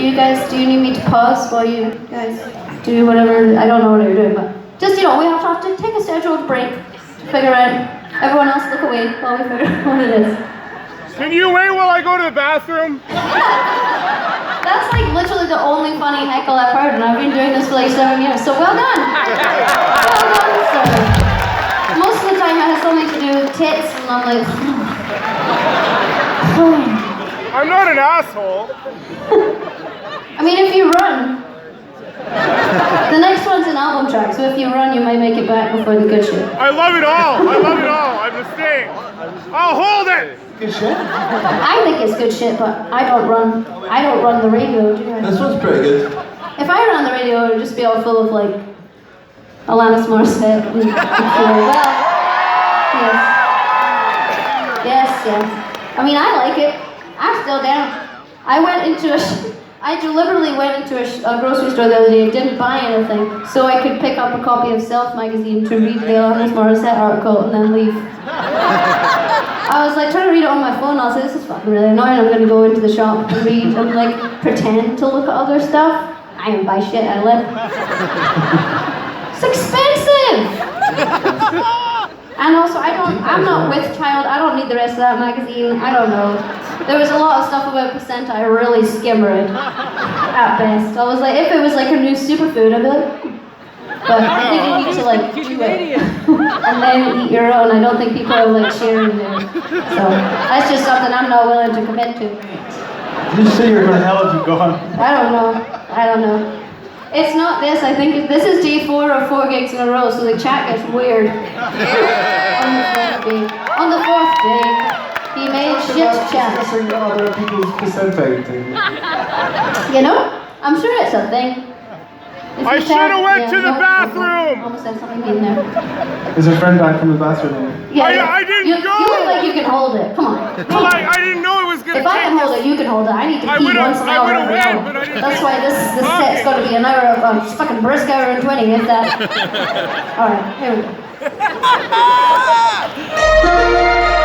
you need me to pause while you guys do whatever? I don't know what you're doing, but just, we have to take a scheduled break to figure out. Everyone else look away while we figure out what it is. Can you wait while I go to the bathroom? That's like literally the only funny heckle I've heard, and I've been doing this for like 7 years, so well done! Well done, sir. Most of the time it has something to do with tits, and I'm like... I'm not an asshole. I mean, if you run... The next one's an album track, so if you run, you might make it back before the good shit. I love it all! I love it all! I'm a staying. I'll hold it! Good shit? I think it's good shit, but I don't run the radio, do you? This one's pretty good. If I ran the radio, it would just be all full of, like, Alanis Morissette. And, well, yes. I mean, I like it. I'm still down. I deliberately went into a grocery store the other day and didn't buy anything so I could pick up a copy of Self magazine to read the Alanis Morissette article and then leave. I was like trying to read it on my phone. I was like, this is fucking really annoying. I'm going to go into the shop and read and like pretend to look at other stuff. I didn't buy shit. I left. It's expensive. And also, I'm not with child. I don't need the rest of that magazine. I don't know. There was a lot of stuff about placenta I really skim read at best. I was like, if it was like a new superfood, I'd be like, but I think you need to like do it and then eat your own. I don't think people are like sharing there. So that's just something I'm not willing to commit to. Did you say you're going to hell if you go on? I don't know. It's not this. I think this is day 4 or 4 gigs in a row, so the chat gets weird. On the fourth day, he made shit chat. Discussing other people's placenta thing. I'm sure it's a thing. I should have went to the bathroom! Almost said something in there. Is a friend back from the bathroom? Yeah, I didn't go! You look like you can hold it. Come on. Well, I didn't know it was going to If I can hold it, you can hold it. I need to pee once an hour every hour. That's why this set's got to be an hour of fucking brisk hour and 20, if that. Alright, here we go.